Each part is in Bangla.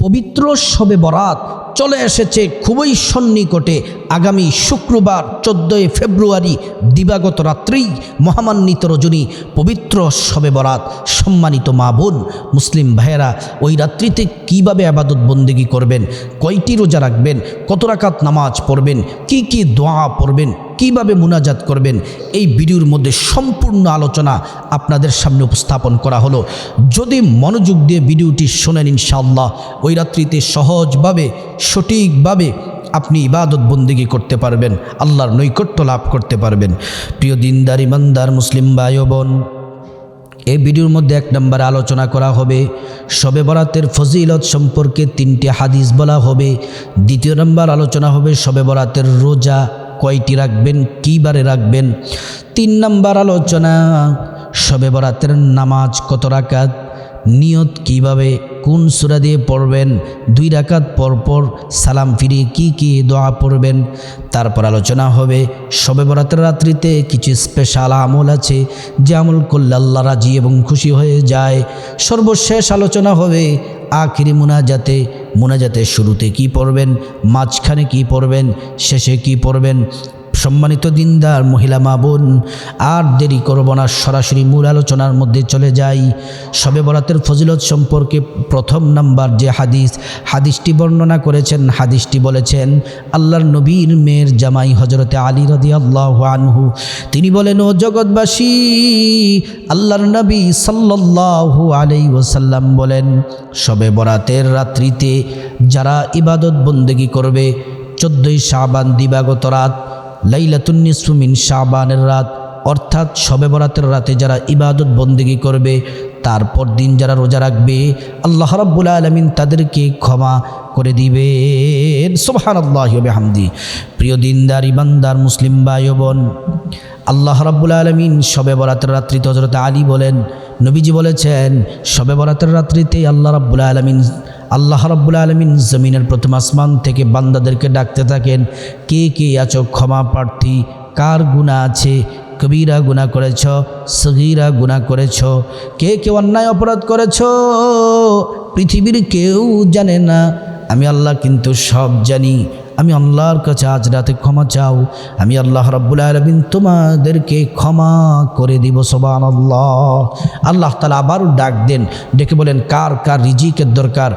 পবিত্র শবে বরাত চলে এসেছে খুবই সন্নিকটে। আগামী শুক্রবার 14 ফেব্রুয়ারি দিবাগত রাত্রেই মহামান্বিত রজনী পবিত্র শবে বরাত। সম্মানিত মা বোন মুসলিম ভাইয়েরা, ওই রাত্রিতে কীভাবে আবাদত বন্দেগী করবেন, কয়টি রোজা রাখবেন, কত রাকাত নামাজ পড়বেন, কি কি দোয়া পড়বেন, কিভাবে মুনাজাত করবেন, এই ভিডিওর মধ্যে সম্পূর্ণ আলোচনা আপনাদের সামনে উপস্থাপন করা হলো। যদি মনোযোগ দিয়ে ভিডিওটি শোনেন, ইনশাআল্লাহ ওই রাত্রিতে সহজভাবে সঠিকভাবে আপনি ইবাদত বন্দেগী করতে পারবেন, আল্লাহর নৈকট্য লাভ করতে পারবেন। প্রিয় দিনদার ইমানদার মুসলিম ভাই ও বোন, এই ভিডিওর মধ্যে 1 নম্বরে আলোচনা করা হবে শবে বরাতের ফজিলত সম্পর্কে 3টি হাদিস বলা হবে। 2 নম্বর আলোচনা হবে শবে বরাতের রোজা কয়টি রাখবেন, কী বারে রাখবেন। 3 নম্বর আলোচনা শবে বরাতের নামাজ কত রাকাত, নিয়ত কিভাবে, কোন সূরা দিয়ে পড়বেন, 2 রাকাত পরপর সালাম ফিরিয়ে কি কি দোয়া পড়বেন। তারপর আলোচনা হবে শবে বরাতের রাত্রিতে কিছু স্পেশাল আমল আছে যে আমল করলে আল্লাহ রাজি এবং খুশি হয়ে যায়। সর্বশেষ আলোচনা হবে আখিরি মুনাজাতের শুরুতে কি পড়বেন, মাঝখানে কি পড়বেন, শেষে কি পড়বেন। সম্মানিত দিনদার মহিলা মা বোন, আর দেরি করব না, সরাসরি মূল আলোচনার মধ্যে চলে যাই। শবে বরাতের ফজিলত সম্পর্কে 1 নম্বর যে হাদিসটি বর্ণনা করেছেন, হাদিসটি বলেছেন আল্লাহর নবীর মেয়ের জামাই হযরতে আলী রাদিয়াল্লাহু আনহু। তিনি বলেন, ও জগৎবাসী, আল্লাহর নবী সাল্লাল্লাহু আলাইহি ওয়াসাল্লাম বলেন, শবে বরাতের রাত্রিতে যারা ইবাদত বন্দেগী করবে, 14 শাবান দিবাগত রাত, লাইলাতুন নিসফু মিন শাবানের রাত, অর্থাৎ শবে বরাতের রাতে যারা ইবাদত বন্দেগী করবে, তারপর দিন যারা রোজা রাখবে, আল্লাহ রাব্বুল আলামিন তাদেরকে ক্ষমা করে দিবেন। সুবহানাল্লাহি ওয়া বিহামদি। প্রিয় দিনদার ইমানদার মুসলিম ভাই ও বোন, আল্লাহ রাব্বুল আলামিন শবে বরাতের রাত্রিতে হযরত আলী বলেন, নবীজি বলেছেন শবে বরাতের রাত্রিতে আল্লাহ রাব্বুল আলামিন জমিনের প্রথম আসমান থেকে বান্দাদেরকে ডাকতে থাকেন, কে কে আছো ক্ষমা প্রার্থী, কার গুনাহ আছে, কবিরা গুনাহ করেছ, সগীরা গুনাহ করেছ, কে কে অন্যায় অপরাধ করেছ, পৃথিবীর কেউ জানে না, আমি আল্লাহ কিন্তু সব জানি। আমি আল্লাহর কাছে আজ রাতে ক্ষমা চাও, আমি আল্লাহ রাব্বুল আলামিন তোমাদেরকে ক্ষমা করে দিব। সুবহানাল্লাহ। আল্লাহ তাআলা আবারও ডাক দেন, ডেকে বলেন, কার কার রিজিকের দরকার,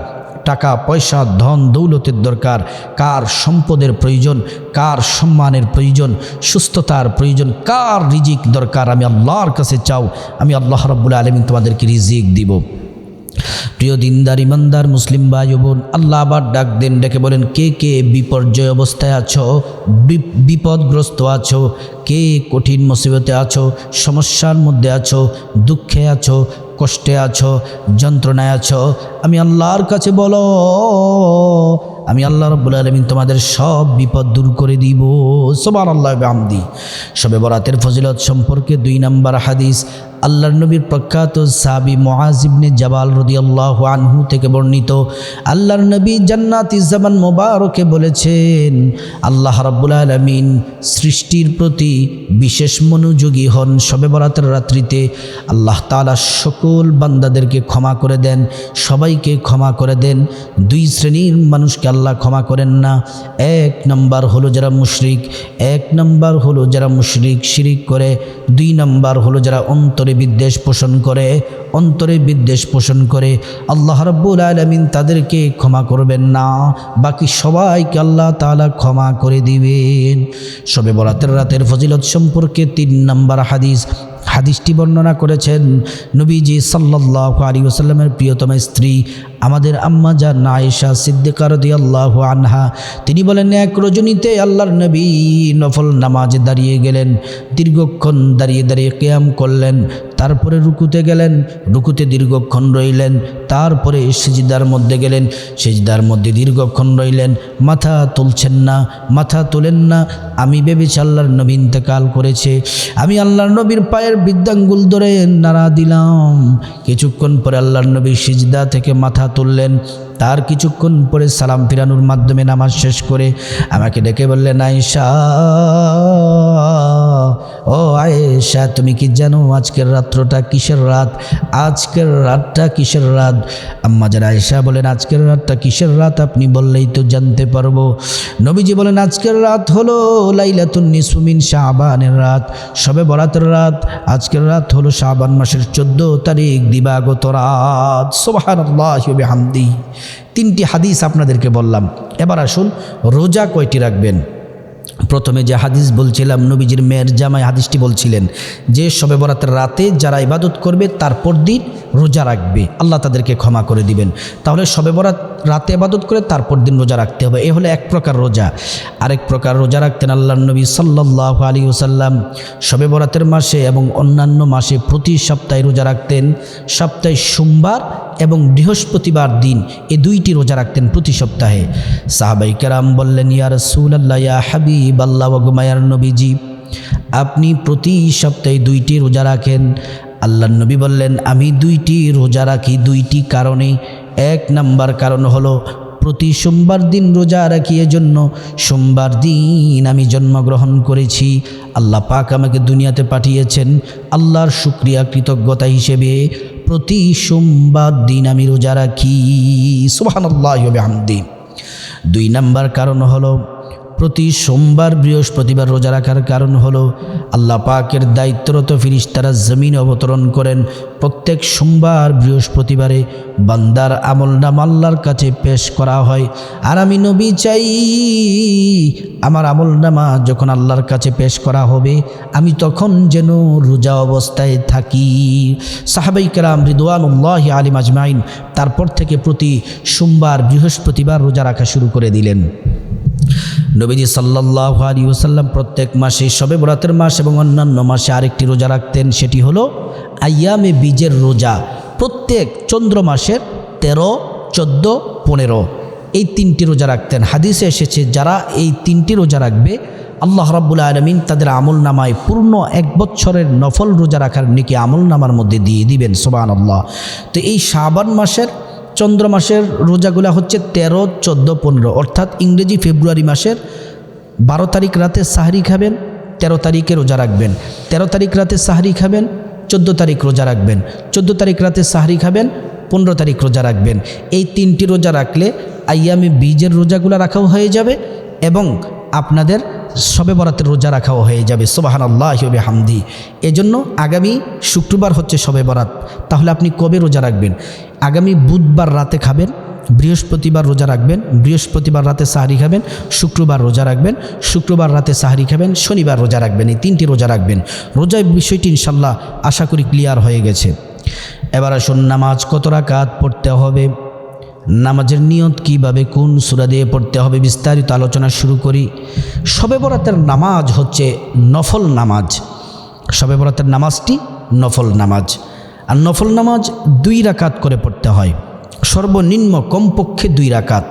টাকা পয়সা ধন দৌলতের দরকার, কার সম্পদের প্রয়োজন, কার সম্মানের প্রয়োজন, সুস্থতার প্রয়োজন, কার রিজিক দরকার, আমি আল্লাহর কাছে চাও, আমি আল্লাহ রাব্বুল আলামিন তোমাদেরকে রিজিক দিব। প্রিয় দিনদার ইমানদার মুসলিম ভাই বোন, আল্লাহ আবার ডাক দেন, ডেকে বলেন, কে কে বিপর্যয় অবস্থায় আছো, বিপদগ্রস্ত আছো, কে কঠিন মুসিবতে আছো, সমস্যার মধ্যে আছো, দুঃখে আছো, কষ্টে আছো, যন্ত্রণায় আছো, আমি আল্লাহর কাছে বলো, আমি আল্লাহ রাব্বুল আলামিন তোমাদের সব বিপদ দূর করে দিব। সুবহানাল্লাহি ওয়া বিহামদি। শবে বরাতের ফজিলত সম্পর্কে 2 নম্বর হাদিস আল্লাহর নবীর প্রখ্যাত সাহাবী মুআজ ইবনে জাবাল রাদিয়াল্লাহু আনহু থেকে বর্ণিত। আল্লাহর নবী জান্নাতি জামান মোবারকে বলেছেন, আল্লাহ রাব্বুল আলামিন সৃষ্টির প্রতি বিশেষ মনোযোগী হন শবে বরাতের রাত্রিতে। আল্লাহ তাআলা সকল বান্দাদেরকে ক্ষমা করে দেন, সবাইকে ক্ষমা করে দেন। 2 শ্রেণীর মানুষকে আল্লাহ ক্ষমা করেন না। 1 নম্বর হলো যারা মুশরিক, 1 নম্বর হলো যারা মুশরিক শিরিক করে, 2 নম্বর হলো যারা অন্তরে বিদ্বেষ পোষণ করে, আল্লাহ রাব্বুল আলামিন তাদেরকে ক্ষমা করবেন না, বাকি সবাইকে আল্লাহ তাআলা ক্ষমা করে দিবেন। শবে বরাতের রাতের ফজিলত সম্পর্কে 3 নম্বর হাদিসটি বর্ণনা করেছেন নবীজি সাল্লাল্লাহু আলাইহি ওয়াসাল্লামের প্রিয়তমা স্ত্রী আমাদের আম্মা জান আয়েশা সিদ্দিকা রাদিয়াল্লাহু আনহা। তিনি বলেন, এক রজনীতে আল্লাহর নবী নফল নামাজে দাঁড়িয়ে গেলেন, দীর্ঘক্ষণ দাঁড়িয়ে দাঁড়িয়ে কিয়াম করলেন, তারপরে রুকুতে গেলেন, রুকুতে দীর্ঘক্ষণ রইলেন, তারপরে সিজদার মধ্যে গেলেন, সিজদার মধ্যে দীর্ঘক্ষণ রইলেন, মাথা তুলেন না। আমি ভেবেছি আল্লাহর নবী ইন্তেকাল করেছে, আমি আল্লাহর নবীর পায়ের বৃদ্ধাঙ্গুল ধরে নাড়া দিলাম। কিছুক্ষণ পরে আল্লাহর নবী সিজদা থেকে মাথা তুললেন, তার কিছুক্ষণ পরে সালাম ফিরানোর মাধ্যমে নামাজ শেষ করে আমাকে ডেকে বললেন, আয়েশা, ও আয়েশা, তুমি কি জানো আজকের রাত্রটা কিসের রাত? আজকের রাতটা কিসের রাত? আম্মা যারা আয়েশা বলেন, আজকের রাতটা কিসের রাত আপনি বললেই তো জানতে পারবো। নবীজি বলেন, আজকের রাত হলো লাইলাতুন নিসফু মিন শাবানের রাত, শবে বরাতের রাত। আজকের রাত হলো শাবান মাসের 14 তারিখ, দিবাগত রাত। সুবহানাল্লাহি ওয়া বিহামদিহি। 3টি হাদিস আপনাদেরকে বললাম। এবার আসুন, রোজা কয়টি রাখবেন। প্রথমে যে হাদিস বলছিলাম, নবীজির মেয়ের জামাই হাদিসটি বলছিলেন যে শবে বরাতের রাতে যারা ইবাদত করবে তারপর দিন রোজা রাখবে, আল্লাহ তাদেরকে ক্ষমা করে দিবেন। তাহলে শবে বরাত রাতে ইবাদত করে তারপর দিন রোজা রাখতে হবে। এ হলো এক প্রকার রোজা। আরেক প্রকার রোজা রাখতেন আল্লাহর নবী সাল্লাল্লাহু আলাইহি ওয়াসাল্লাম শবে বরাতের মাসে এবং অন্যান্য মাসে প্রতি সপ্তাহে রোজা রাখতেন। সপ্তাহে সোমবার এবং বৃহস্পতিবার দিন এই 2টি রোজা রাখতেন প্রতি সপ্তাহে। সাহাবায়ে কেরাম বললেন, ইয়া রাসূলুল্লাহ, ইয়া হাবিবাল্লাহ, ওয়া মায়ার নবীজি, আপনি প্রতি সপ্তাহে 2টি রোজা রাখেন। আল্লাহর নবী বললেন, আমি 2টি রোজা রাখি 2টি কারণে। 1 নাম্বার কারণ হলো প্রতি সোমবার দিন রোজা রাখি, এজন্য সোমবার দিন আমি জন্মগ্রহণ করেছি, আল্লাহ পাক আমাকে দুনিয়াতে পাঠিয়েছেন, আল্লাহর শুকরিয়া কৃতজ্ঞতা হিসেবে প্রতি সোমবার দিন আমি রোজা রাখি। সুবহানাল্লাহি ওয়া বিহামদিহি। 2 নাম্বার কারণ হলো প্রতি সোমবার বৃহস্পতিবার রোজা রাখার কারণ হলো আল্লাহ পাকের দায়িত্বরত ফেরেশতারা জমিনে অবতরণ করেন। প্রত্যেক সোমবার বৃহস্পতিবারে বান্দার আমলনামা আল্লাহর কাছে পেশ করা হয়। আর আমি নবী চাই আমার আমলনামা যখন আল্লাহর কাছে পেশ করা হবে আমি তখন যেন রোজা অবস্থায় থাকি। সাহাবায়ে কেরাম রিদওয়ানুল্লাহি আলাইহিম আজমাইন তারপর থেকে প্রতি সোমবার বৃহস্পতিবার রোজা রাখা শুরু করে দিলেন। নবীজি সাল্লাল্লাহু আলাইহি ওয়াসাল্লাম প্রত্যেক মাসে শবে বরাতের মাস এবং অন্যান্য মাসে আরেকটি রোজা রাখতেন, সেটি হলো আইয়ামে বীজের রোজা। প্রত্যেক চন্দ্র মাসের 13, 14, 15 এই 3টি রোজা রাখতেন। হাদিসে এসেছে যারা এই 3টি রোজা রাখবে আল্লাহ রাব্বুল আলামিন তাদের আমল নামায় পূর্ণ 1 বছরের নফল রোজা রাখার নেকি আমল নামার মধ্যে দিয়ে দিবেন। সুবহানাল্লাহ। তো এই শাবান মাসের চন্দ্র মাসের রোজাগুলা হচ্ছে 13, 14, 15, অর্থাৎ ইংরেজি ফেব্রুয়ারি মাসের 12 তারিখ রাতে সাহরি খাবেন, 13 তারিখে রোজা রাখবেন, 13 তারিখ রাতে সাহরি খাবেন, 14 তারিখ রোজা রাখবেন, 14 তারিখ রাতে সাহরি খাবেন, 15 তারিখ রোজা রাখবেন। এই 3টি রোজা রাখলে আইয়ামে বীজের রোজাগুলো রাখাও হয়ে যাবে এবং আপনাদের শবে বরাতের রোজা রাখাও হয়ে যাবে। সুবহানাল্লাহি ওয়া বিহামদিহি। এজন্য আগামী শুক্রবার হচ্ছে শবে বরাত, তাহলে আপনি কবে রোজা রাখবেন? আগামী বুধবার রাতে খাবেন, বৃহস্পতিবার রোজা রাখবেন, বৃহস্পতিবার রাতে সাহরি খাবেন, শুক্রবার রোজা রাখবেন, শুক্রবার রাতে সাহরি খাবেন, শনিবার রোজা রাখবেন। এই 3টি রোজা রাখবেন। রোজার বিষয়টি ইনশাল্লাহ আশা করি ক্লিয়ার হয়ে গেছে। এবার আসুন, নামাজ কত রাকাত পড়তে হবে, নামাজের নিয়ত কিভাবে, কোন সূরা দিয়ে পড়তে হবে, বিস্তারিত আলোচনা শুরু করি। শবে বরাতের নামাজ হচ্ছে নফল নামাজ। শবে বরাতের নামাজটি নফল নামাজ। আর নফল নামাজ 2 রাকাত করে পড়তে হয়, সর্বনিম্ন কমপক্ষে 2 রাকাত।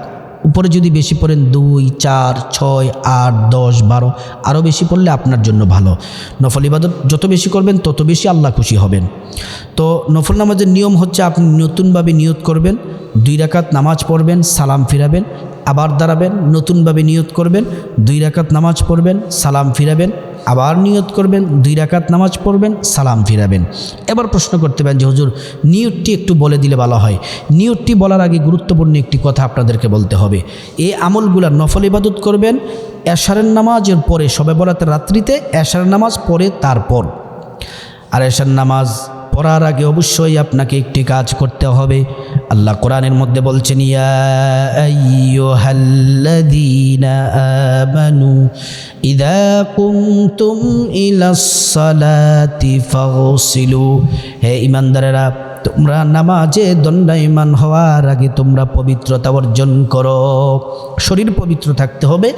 উপরে যদি বেশি পড়েন 2, 4, 6, 8, 10, 12 আরও বেশি পড়লে আপনার জন্য ভালো। নফল ইবাদত যত বেশি করবেন তত বেশি আল্লাহ খুশি হবেন। তো নফল নামাজের নিয়ম হচ্ছে আপনি নতুনভাবে নিয়ত করবেন, 2 রাকাত নামাজ পড়বেন, সালাম ফিরাবেন, আবার দাঁড়াবেন, নতুনভাবে নিয়ত করবেন, 2 রাকাত নামাজ পড়বেন, সালাম ফিরাবেন, আবার নিয়ত করবেন, 2 রাকাত নামাজ পড়বেন, সালাম ফিরাবেন। এবার প্রশ্ন করতে পারেন যে হুজুর নিয়তটি একটু বলে দিলে ভালো হয়। নিয়তটি বলার আগে গুরুত্বপূর্ণ একটি কথা আপনাদেরকে বলতে হবে। এই আমলগুলা নফল ইবাদত করবেন এশারের নামাজের পরে, শবে বরাতের রাত্রিতে এশারের নামাজ পড়ে তারপর। আর এশার নামাজ পড়ার আগে অবশ্যই আপনাকে একটি কাজ করতে হবে। আল্লাহ কোরআনের মধ্যে বলছেন, ইয়া আইয়ুহাল্লাযীনা আমানু ইযা কুমতুম ইলাস সালাতি ফাগসিলু, হে ঈমানদারেরা তোমরা নামাজে দণ্ডায়মান হওয়ার আগে তোমরা পবিত্রতা অর্জন করো। শরীর পবিত্র থাকতে হবে,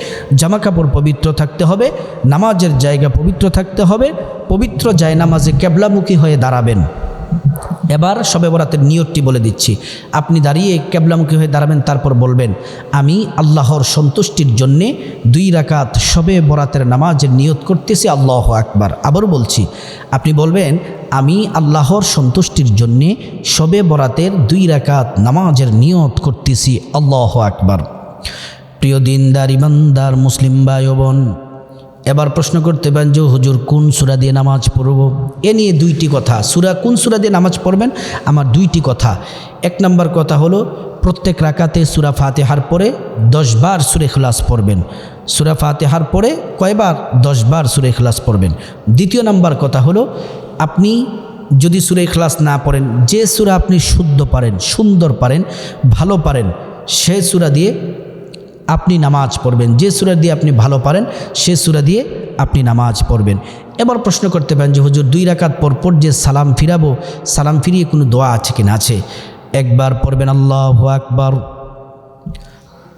জামা কাপড় পবিত্র থাকতে হবে, নামাজের জায়গা পবিত্র থাকতে হবে। পবিত্র জায়নামাজে কিবলামুখী হয়ে দাঁড়াবেন। এবার শবে বরাতের নিয়তটি বলে দিচ্ছি। আপনি দাঁড়িয়ে কেবলামুখী হয়ে দাঁড়াবেন, তারপর বলবেন আমি আল্লাহর সন্তুষ্টির জন্যে 2 রাকাত শবে বরাতের নামাজের নিয়ত করতেছি, আল্লাহু আকবার। আবারও বলছি, আপনি বলবেন আমি আল্লাহর সন্তুষ্টির জন্যে শবে বরাতের 2 রাকাত নামাজের নিয়ত করতেছি, আল্লাহু আকবার। প্রিয় দিনদার ইমানদার মুসলিম ভাই ও বোন, এবার প্রশ্ন করতে পারেন যে হুজুর কোন সূরা দিয়ে নামাজ পড়ব? এ নিয়ে 2টি কথা। কোন সূরা দিয়ে নামাজ পড়বেন? আমার 2টি কথা। 1 নম্বর কথা হলো প্রত্যেক রাকাতে সূরা ফাতিহার পরে 10 বার সূরা ইখলাস পড়বেন। সূরা ফাতিহার পরে কয়বার? 10 বার সূরা ইখলাস পড়বেন। 2য় নম্বর কথা হলো আপনি যদি সূরা ইখলাস না পড়েন, যে সূরা আপনি শুদ্ধ পারেন, সুন্দর পারেন, ভালো পারেন, সেই সূরা দিয়ে আপনি নামাজ পড়বেন। যে সূরা দিয়ে আপনি ভালো পারেন সে সূরা দিয়ে আপনি নামাজ পড়বেন। এবার প্রশ্ন করতে পারেন যে হুজুর 2 রাকাত পর যে সালাম ফিরাবো, সালাম ফিরিয়ে কোনো দোয়া আছে কিনা? আছে। 1 বার পড়বেন আল্লাহু আকবার,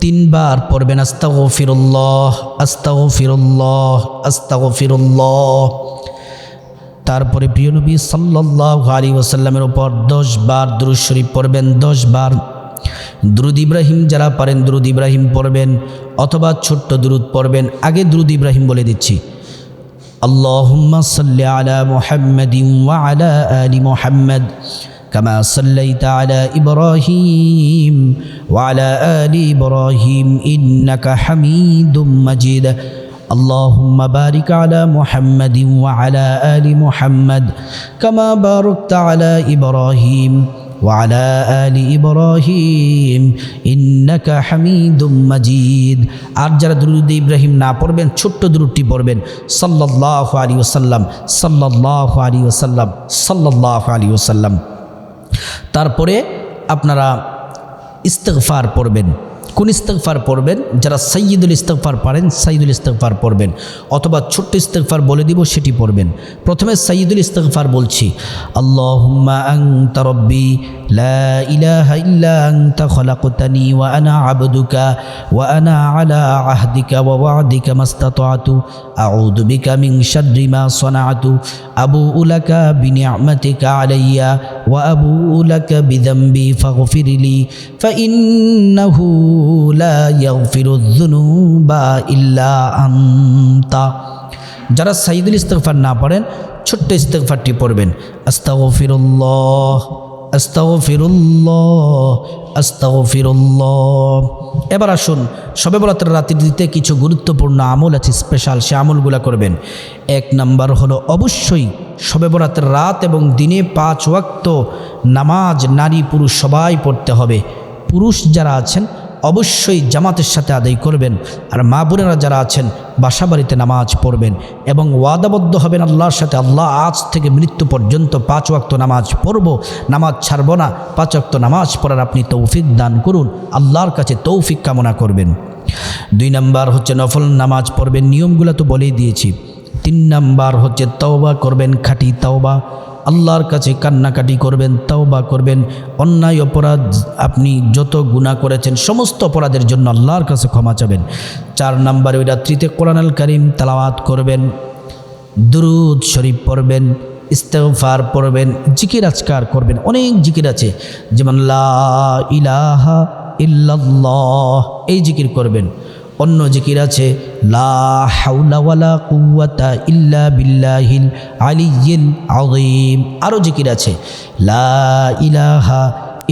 3 বার পড়বেন আস্তাগফিরুল্লাহ আস্তাগফিরুল্লাহ আস্তাগফিরুল্লাহ। তারপরে প্রিয় নবী সাল্লাল্লাহু আলাইহি ওয়াসাল্লামের উপর 10 বার দুরূদ শরীফ পড়বেন। 10 বার দুরূদ ইব্রাহিম যারা পারেন দুরূদ ইব্রাহিম পড়বেন, অথবা ছোট্ট দুরূদ পড়বেন। আগে দুরূদ ইব্রাহিম বলে দিচ্ছি, আল্লাহুম্মা সাল্লি আলা মুহাম্মাদিন ওয়া আলা আলি মুহাম্মাদ কামা সাল্লাইতা আলা ইব্রাহিম ওয়া আলা আলি ইব্রাহিম ইন্নাকা হামিদুম মাজিদ। আল্লাহুম্মা বারিক আলা মুহাম্মাদিন ওয়া আলা আলি মুহাম্মাদ কামা বারাকতা আলা ইব্রাহিম وعلى آل إبراهيم إنك حميد مجيد। আর যারা দুরূদ ইব্রাহিম না পড়বেন, ছোট্ট দুরূদটি পড়বেন, সাল্লাল্লাহু আলাইহি ওয়াসাল্লাম সাল্লাল্লাহু আলাইহি ওয়াসাল্লাম সাল্লাল্লাহু আলাইহি ওয়াসাল্লাম। তারপরে আপনারা ইস্তিগফার পড়বেন। কোন ইস্তিগফার পড়বেন? যারা সাইয়্যিদুল ইস্তিগফার পারেন সাইয়্যিদুল ইস্তিগফার পড়বেন, অথবা ছোট্ট ইস্তিগফার বলে দিব সেটি পড়বেন। প্রথমে সাইয়্যিদুল ইস্তিগফার বলছি, আল্লাহুম্মা আনতা রাব্বি লা ইলাহা ইল্লা আনতা খলাকতানি ওয়া আনা আবদুকা ওয়া আনা আলা আহদিকা ওয়া ওয়া'দিকা মাস্তাতা'তু আউযু বিকা মিন শাররি মা সানা'তু আবুউ লাকা বিনি'মাতিকা আলাইয়া ওয়া আবুউ লাকা বিযামবি ফাগফিরলি ফাইন্নাহু লা ইয়াগফিরুয যুনুবা ইল্লা আনতা। যারা সাইয়্যিদুল ইস্তিগফার না পড়েন, ছোট্ট ইস্তিগফারটি পড়বেন, আস্তাগফিরুল্লাহ আস্তাগফিরুল্লাহ আস্তাগফিরুল্লাহ। এবার আসুন, শবে বরাতের রাত্রিতে কিছু গুরুত্বপূর্ণ আমল আছে, স্পেশাল, সে আমলগুলো করবেন। 1 নম্বর হলো অবশ্যই শবে বরাতের রাত এবং দিনে 5 ওয়াক্ত নামাজ নারী পুরুষ সবাই পড়তে হবে। পুরুষ যারা আছেন অবশ্যই জামাতের সাথে আদায় করবেন, আর মা বোনেরা যারা আছেন বাসা বাড়িতে নামাজ পড়বেন এবং ওয়াদাবদ্ধ হবেন আল্লাহর সাথে, আল্লাহ আজ থেকে মৃত্যু পর্যন্ত 5 ওয়াক্ত নামাজ পড়ব, নামাজ ছাড়ব না। 5 ওয়াক্ত নামাজ পড়ার আপনি তৌফিক দান করুন, আল্লাহর কাছে তৌফিক কামনা করবেন। 2 নম্বর হচ্ছে নফল নামাজ পড়বেন, নিয়মগুলো তো বলেই দিয়েছি। 3 নম্বর হচ্ছে তওবা করবেন, খাঁটি তওবা, আল্লাহর কাছে কান্নাকাটি করবেন, তওবা করবেন। অন্যায় অপরাধ আপনি যত গুনাহ করেছেন সমস্ত অপরাধের জন্য আল্লাহর কাছে ক্ষমা চাবেন। 4 নম্বরে ওই রাত্রিতে কোরআনুল কারীম তেলাওয়াত করবেন, দুরূদ শরীফ পড়বেন, ইস্তিগফার পড়বেন, জিকির আজকার করবেন। অনেক জিকির আছে, যেমন লা ইলাহা ইল্লাল্লাহ, এই জিকির করবেন। অন্য জিকির আছে লা হাওলা ওয়ালা কুওয়াতা ইল্লা বিল্লাহিল আলিয়্যিল আযীম। আরও জিকির আছে লা ইলাহা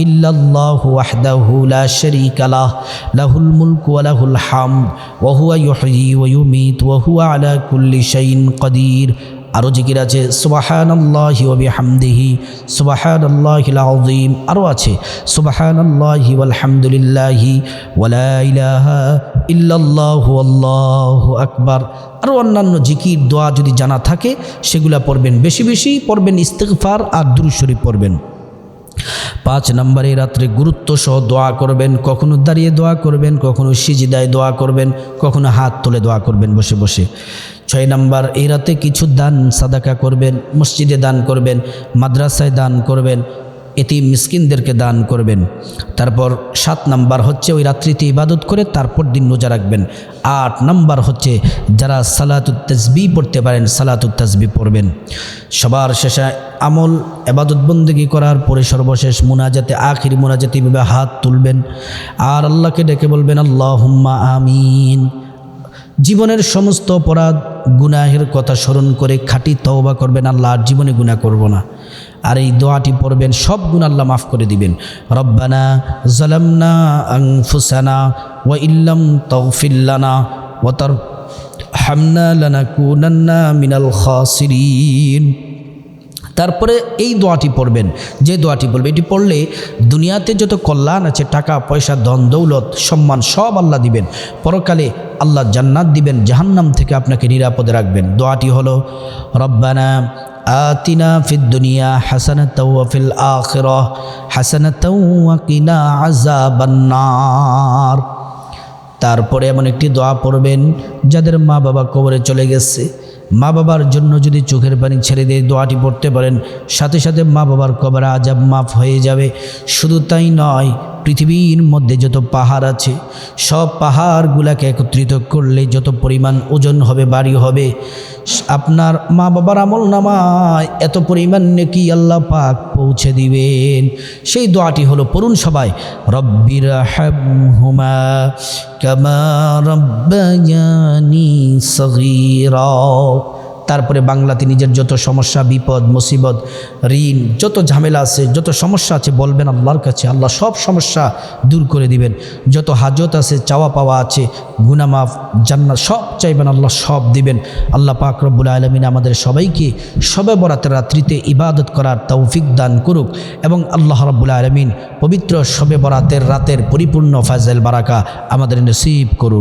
ইল্লাল্লাহু ওয়াহদাহু লা শারীকা লাহ লাহুল মুলকু ওয়া লাহুল হামদ ওয়া হুয়া ইউহয়ী ওয়া ইউমীত ওয়া হুয়া আলা কুল্লি শাইইন কাদির। আরও জিকির আছে সুবহানাল্লাহি ওয়া বিহামদিহি সুবহানাল্লাহিল আযীম। আরও আছে সুবহানাল্লাহি ওয়াল হামদুলিল্লাহি ওয়া লা ইলাহা ইল্লাল্লাহু আল্লাহু আকবার। আরও অন্যান্য জিকির দোয়া যদি জানা থাকে সেগুলা পড়বেন, বেশি বেশি পড়বেন, ইস্তিগফার আর দুরূদ শরীফ পড়বেন। 5 নম্বরে রাত্রে গুরুত্ব সহ দোয়া করবেন, কখনো দাঁড়িয়ে দোয়া করবেন, কখনো সিজদায় দোয়া করবেন, কখনো হাত তুলে দোয়া করবেন বসে বসে। 6 নম্বর, এই রাতে কিছু দান সাদাকা করবেন, মসজিদে দান করবেন, মাদ্রাসায় দান করবেন, এতিম মিসকিনদেরকে দান করবেন। তারপর 7 নাম্বার হচ্ছে ওই রাত্রিতে ইবাদত করে তারপর দিন রোজা রাখবেন। 8 নাম্বার হচ্ছে যারা সালাতুত তাসবিহ পড়তে পারেন সালাতুত তাসবিহ পড়বেন। সবার শেষে আমল ইবাদত বন্দেগী করার পরে সর্বশেষ মুনাজাতে আখিরি মুনাজাতে এভাবে হাত তুলবেন আর আল্লাহকে ডেকে বলবেন আল্লাহুম্মা আমিন। জীবনের সমস্ত অপরাধ গুনাহের কথা স্মরণ করে খাঁটি তওবা করবেন, আল্লাহ আর জীবনে গুনাহ করব না। আর এই দোয়াটি পড়বেন, সব গুনাহ আল্লাহ মাফ করে দিবেন। রব্বানা যালামনা আনফুসানা ওয়া ইল্লাম তাগফির লানা ওয়া তারহামনা লানাকুনান্না মিনাল খাসিরিন। তারপরে এই দোয়াটি পড়বেন, যে দোয়াটি বলবে এটি পড়লে দুনিয়াতে যত কল্যাণ আছে, টাকা পয়সা ধন দৌলত সম্মান সব আল্লাহ দিবেন। পরকালে আল্লাহ জান্নাত দিবেন, জাহান্নাম থেকে আপনাকে নিরাপদে রাখবেন। দোয়াটি হলো রব্বানা আতিনা ফিদ দুনিয়া হাসানাতাও ওয়া ফিল আখিরাহ হাসানাতাও ওয়া কিনা আযাবান্নার। তারপরে এমন একটি দোয়া পড়বেন যাদের মা বাবা কবরে চলে গেছে, মা বাবার জন্য যদি চোখের পানি ছেড়ে দিয়ে দোয়াটি পড়তে পারেন, সাথে সাথে মা বাবার কবরে আযাব মাফ হয়ে যাবে। শুধু তাই নয়, পৃথিবীর মধ্যে যত পাহাড় আছে সব পাহাড়গুলোকে একত্রিত করলে যত পরিমাণ ওজন হবে, বাড়ি হবে, আপনার মা বাবার আমল নামায় এত পরিমাণ নেকি আল্লাহ পাক পৌঁছে দিবেন। সেই দোয়াটি হলো, পড়ুন সবাই, রব্বির হামহুমা কামা রব্বায়ানি সগীরা। তারপরে বাংলাতে নিজের যত সমস্যা, বিপদ, মুসিবত, ঋণ, যত ঝামেলা আছে, যত সমস্যা আছে বলবেন আল্লাহর কাছে, আল্লাহ সব সমস্যা দূর করে দিবেন। যত হাজত আছে, চাওয়া পাওয়া আছে, গুনাহ মাফ, জান্নাত সব চাইবেন, আল্লাহ সব দিবেন। আল্লাহ পাক রব্বুল আলামিন আমাদের সবাইকে শবে বরাতের রাত্রিতে ইবাদত করার তৌফিক দান করুক এবং আল্লাহ রব্বুল আলামিন পবিত্র শবে বরাতের রাতের পরিপূর্ণ ফায়জাল বারাকা আমাদের নসিব করুন।